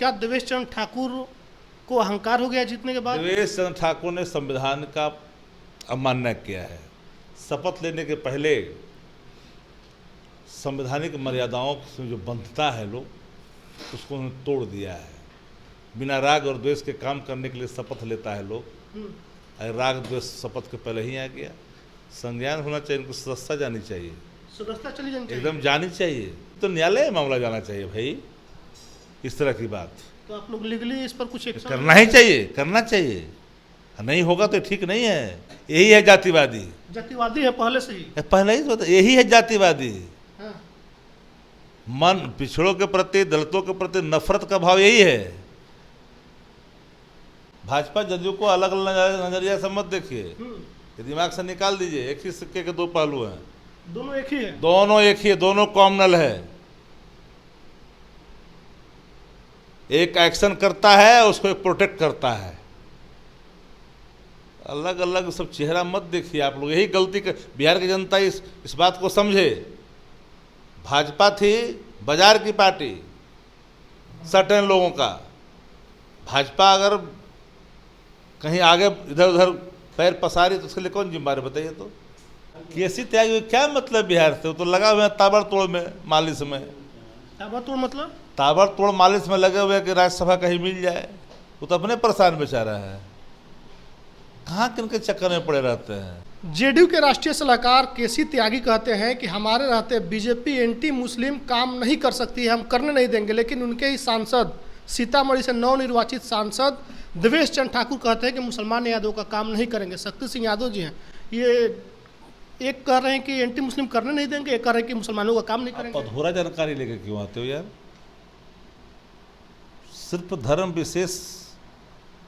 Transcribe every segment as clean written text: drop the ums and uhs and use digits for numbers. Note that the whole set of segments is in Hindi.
क्या देवेश चंद्र ठाकुर को अहंकार हो गया जीतने के बाद? देवेश चंद्र ठाकुर ने संविधान का अवमानना किया है। शपथ लेने के पहले संवैधानिक मर्यादाओं से जो बंधता है लोग, उसको उन्होंने तोड़ दिया है। बिना राग और द्वेष के काम करने के लिए शपथ लेता है लोग। अरे राग द्वेष शपथ के पहले ही आ गया। संज्ञान होना चाहिए, इनको सदस्यता जानी चाहिए, सदस्यता चली जानी चाहिए। एकदम जानी चाहिए। तो न्यायालय में मामला जाना चाहिए भाई, इस तरह की बात तो आप लोग लीगली इस पर कुछ एक्शन करना ही चाहिए, करना चाहिए। नहीं होगा तो ठीक नहीं है। यही है जातिवादी। जातिवादी है पहले से ही। पहले ही तो यही है जातिवादी। हाँ। मन पिछड़ों के प्रति, दलितों के प्रति नफरत का भाव यही है। भाजपा जदयू को अलग अलग नजरिया से मत देखिए, ये दिमाग से निकाल दीजिए। एक ही सिक्के के दो पहलू हैं, दोनों एक ही है। दोनों एक ही है, दोनों कॉमनल है। एक एक्शन करता है, उसको एक प्रोटेक्ट करता है। अलग अलग सब चेहरा मत देखिए आप लोग। यही गलती कर बिहार की जनता इस बात को समझे। भाजपा थी बाजार की पार्टी, सर्टेन लोगों का। भाजपा अगर कहीं आगे इधर उधर पैर पसारी तो उसके लिए कौन जिम्मेदार है बताइए। तो केसी त्यागी क्या मतलब बिहार से? वो तो लगा हुए हैं ताबड़तोड़ में, मालिश में। ताबड़तोड़ मतलब? ताबड़तोड़ मालिश में लगे हुए कि राज्यसभा कहीं मिल जाए। वो तो अपने परेशान बेचारा है, कहाँ किनके चक्कर में पड़े रहते हैं। जेडीयू के राष्ट्रीय सलाहकार केसी त्यागी कहते हैं कि हमारे रहते बीजेपी एंटी मुस्लिम काम नहीं कर सकती है, हम करने नहीं देंगे। लेकिन उनके ही सांसद, सीतामढ़ी से नवनिर्वाचित सांसद देवेश चंद्र ठाकुर कहते हैं कि मुसलमान यादव का काम नहीं करेंगे। शक्ति सिंह यादव जी हैं, ये एक कह रहे हैं कि एंटी मुस्लिम करने नहीं देंगे, एक कह रहे हैं कि मुसलमानों का काम नहीं करेंगे। अधूरा जानकारी लेकर क्यों आते हो यार? सिर्फ धर्म विशेष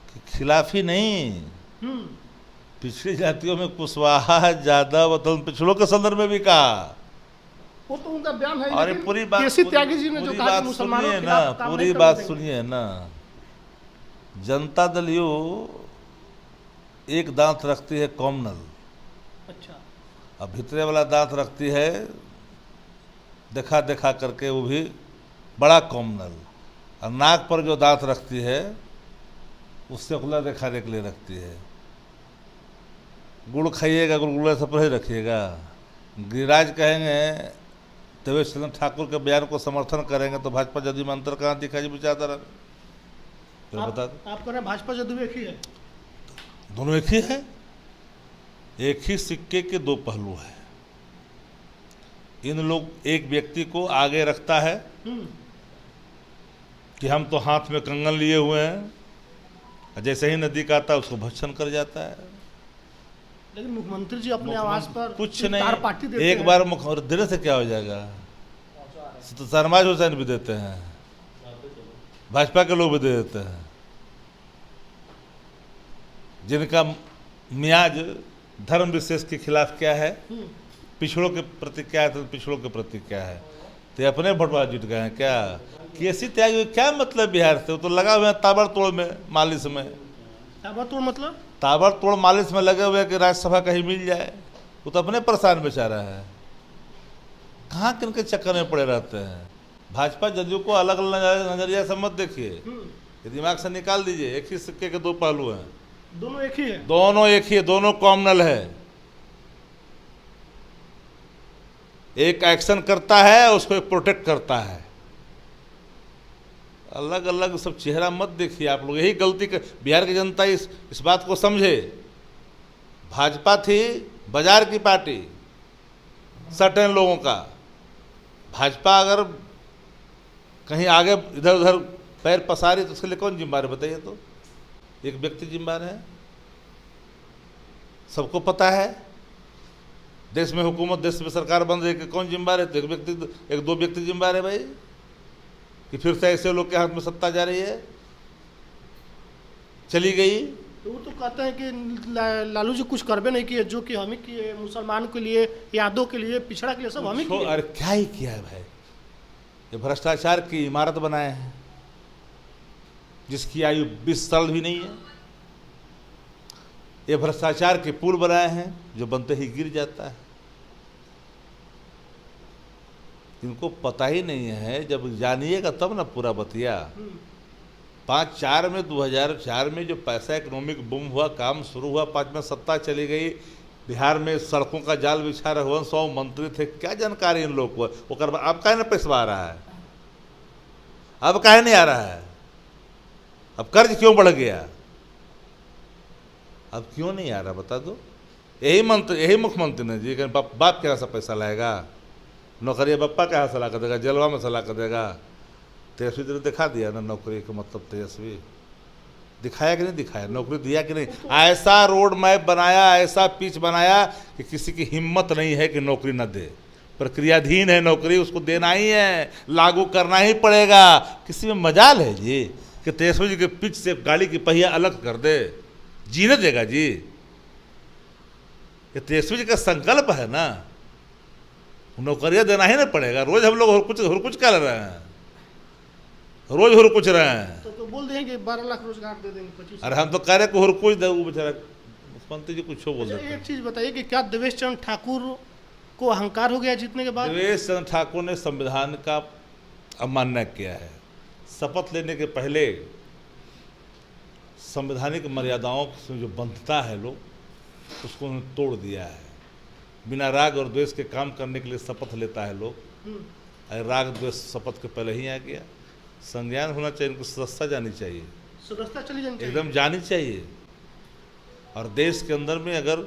के खिलाफ ही नहीं, पिछड़ी जातियों में कुशवाहा, यादव, पिछड़ों के संदर्भ में भी कहा। वो तो उनका बयान है। अरे पूरी बात, केसी त्यागी जी ने जो कहा कि मुसलमानों के खिलाफ काम पूरी नहीं बात करने सुनिए ना। जनता दल यू एक दांत रखती है कॉमनल, अच्छा, अब भीतरे वाला दांत रखती है देखा देखा करके, वो भी बड़ा कॉमनल। और नाक पर जो दांत रखती है उससे खुला दिखाने के लिए रखती है। गुड़ खाइएगा, गुलगुला सब ही रखिएगा। गिरिराज कहेंगे देवेश चंद्र ठाकुर के बयान को समर्थन करेंगे तो भाजपा जदयू में अंतर कहाँ दिखाई विचारधारा? बता दो। आप कह रहे हैं भाजपा जदयू एक ही है? दोनों एक ही है, एक ही सिक्के के दो पहलू है। इन लोग एक व्यक्ति को आगे रखता है कि हम तो हाथ में कंगन लिए हुए हैं, जैसे ही नदी का आता है उसको भक्षण कर जाता है। लेकिन मुख्यमंत्री जी अपने आवास पर कुछ इफ्तार पार्टी नहीं, देते एक हैं। बार मुख्यमंत्री देने से क्या हो जाएगा? तो शर्मा हुसैन भी देते हैं, भाजपा के लोग भी दे देते हैं। जिनका मियाज धर्म विशेष के खिलाफ क्या है, पिछड़ों के प्रति क्या है, तो पिछड़ों के प्रति क्या है, तो अपने भोटवा जुट गए हैं क्या? केसी त्यागी क्या मतलब बिहार से? वो तो लगा हुए हैं ताबड़तोड़ में, मालिश में। ताबड़तोड़ मतलब? ताबड़तोड़ मालिश में लगे हुए कि राज्यसभा कहीं मिल जाए। वो तो अपने परेशान बेचारा है, कहाँ किनके चक्कर में पड़े रहते हैं। भाजपा जदयू को अलग अलग नजरिया से मत देखिए, ये दिमाग से निकाल दीजिए। एक ही सिक्के के दो पहलू हैं, दोनों एक ही है। दोनों एक ही है, दोनों कॉमनल है। एक एक्शन करता है, उसको एक प्रोटेक्ट करता है। अलग अलग सब चेहरा मत देखिए आप लोग। यही गलती कर बिहार की जनता इस बात को समझे। भाजपा थी बाजार की पार्टी, सर्टेन लोगों का। भाजपा अगर कहीं आगे इधर उधर पैर पसारी तो उसके लिए कौन जिम्मेदार है बताइए। तो एक व्यक्ति जिम्मेदार है, सबको पता है। देश में हुकूमत, देश में सरकार बन रही है, कौन जिम्मेदार है? तो एक व्यक्ति, एक दो व्यक्ति जिम्मेदार है भाई, कि फिर से ऐसे लोग के हाथ में सत्ता जा रही है, चली गई। तो वो तो कहते हैं कि लालू जी कुछ करबे नहीं किए, जो कि हम ही किए, मुसलमान के लिए, यादव के लिए, पिछड़ा के लिए, सब हम ही किए। अरे क्या ही किया है भाई? ये भ्रष्टाचार की इमारत बनाए हैं जिसकी आयु 20 साल भी नहीं है। ये भ्रष्टाचार के पुल बनाए हैं जो बनते ही गिर जाता है। इनको पता ही नहीं है, जब जानिएगा तब ना पूरा बतिया। 5-4 में 2004 में जो पैसा इकोनॉमिक बूम हुआ, काम शुरू हुआ, 5 में सत्ता चली गई, बिहार में सड़कों का जाल बिछा रहे, 100 मंत्री थे, क्या जानकारी इन लोग को। वो कर अब काहे ना पैसा आ रहा है, अब काहे नहीं आ रहा है, अब कर्ज क्यों बढ़ गया, अब क्यों नहीं आ रहा बता दो। यही मुख्यमंत्री ने जी बाप के यहाँ से पैसा लाएगा, नौकरिया बप्पा के यहाँ से ला कर देगा, जलवा में से ला कर देगा। तेजस्वी ने दिखा दिया ना नौकरी का मतलब, तेजस्वी दिखाया कि नहीं दिखाया, नौकरी दिया कि नहीं। ऐसा रोड मैप बनाया, ऐसा पिच बनाया कि किसी की हिम्मत नहीं है कि नौकरी न दे। प्रक्रियाधीन है नौकरी, उसको देना ही है, लागू करना ही पड़ेगा। किसी में मजाल है जी कि तेजस्वी जी के पिच से गाड़ी की पहिया अलग कर दे, जीने देगा जी। ये तेजस्वी जी का संकल्प है ना, नौकरियां देना ही ना पड़ेगा। रोज हम लोग हुरकुच कर रहे हैं, रोज हुरकुच रहे हैं। तो बोल देंगे कि 12 लाख रोजगार दे देंगे, 25। अरे हम तो कह रहे कि हुरकुच दे, वो बेचारा मुख्यमंत्री जी कुछ बोल देते हैं। एक चीज बताइए कि क्या देवेश चंद्र ठाकुर को अहंकार हो गया जीतने के बाद? देवेश चंद्र ठाकुर ने संविधान का अवमानना किया है। शपथ लेने के पहले संवैधानिक मर्यादाओं से जो बंधता है लोग, उसको उन्होंने तोड़ दिया है। बिना राग और द्वेष के काम करने के लिए शपथ लेता है लोग, अरे राग द्वेष शपथ के पहले ही आ गया। संज्ञान होना चाहिए, उनको सदस्यता जानी चाहिए, सदस्यता चली जानी चाहिए, एकदम जानी चाहिए। और देश के अंदर में अगर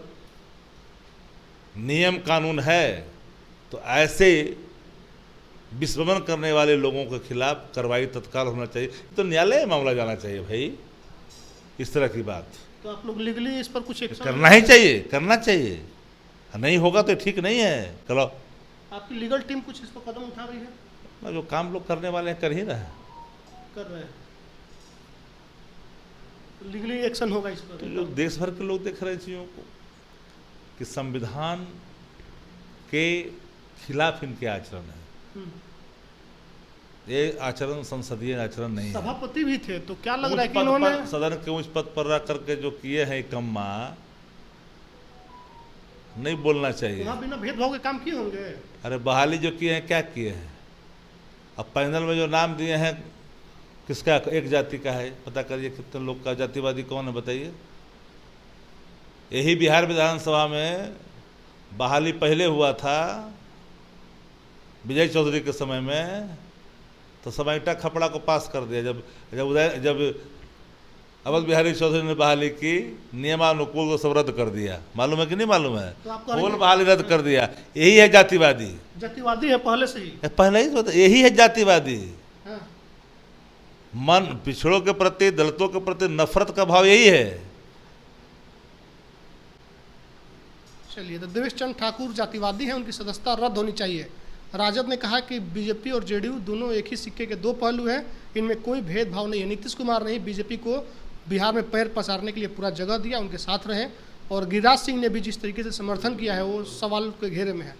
नियम कानून है तो ऐसे विस्मरण करने वाले लोगों के खिलाफ कार्रवाई तत्काल होना चाहिए। तो न्यायालय में मामला जाना चाहिए भाई, इस तरह की बात। तो आप लोग लीगली इस पर कुछ एक्शन करना ही चाहिए, करना चाहिए। नहीं होगा तो ठीक नहीं है। चलो, आपकी लीगल टीम कुछ इस पर कदम उठा रही है? जो काम लोग करने वाले हैं कर ही रहे हैं, कर रहे हैं, तो लीगली एक्शन होगा इस पर। तो लोग देश भर के लोग देख रहे हैं चीज़ों को कि संविधान के खिलाफ इनके आचरण है। ये आचरण संसदीय आचरण नहीं है। सभापति भी थे, तो क्या लग रहा है कि इन्होंने सदन के उच्च पद पर रह करके जो किए हैं कम्मा, नहीं बोलना चाहिए। वहाँ बिना भेदभाव के काम किए होंगे। अरे बहाली जो किए हैं, क्या किए हैं? अब पैनल में जो नाम दिए हैं, किसका एक जाति का है, पता करिए कितने लोग का। जातिवादी कौन है बताइए? यही बिहार विधानसभा में बहाली पहले हुआ था विजय चौधरी के समय में, तो समाइटा खपड़ा को पास कर दिया। जब अवध बिहारी चौधरी ने बहाली की, नियमानुकूल को सब रद्द कर दिया। मालूम है कि नहीं मालूम है? तो फुल बहाली रद्द कर दिया। यही है जातिवादी। जातिवादी है पहले से ही, पहले ही तो यही है जातिवादी। हाँ। मन पिछड़ों के प्रति, दलितों के प्रति नफरत का भाव यही है। चलिए, तो देवेश चंद्र ठाकुर जातिवादी हैं, उनकी सदस्यता रद्द होनी चाहिए। राजद ने कहा कि बीजेपी और जेडीयू दोनों एक ही सिक्के के दो पहलू हैं, इनमें कोई भेदभाव नहीं है। नीतीश कुमार ने बीजेपी को बिहार में पैर पसारने के लिए पूरा जगह दिया, उनके साथ रहे। और गिरिराज सिंह ने भी जिस तरीके से समर्थन किया है वो सवाल के घेरे में है।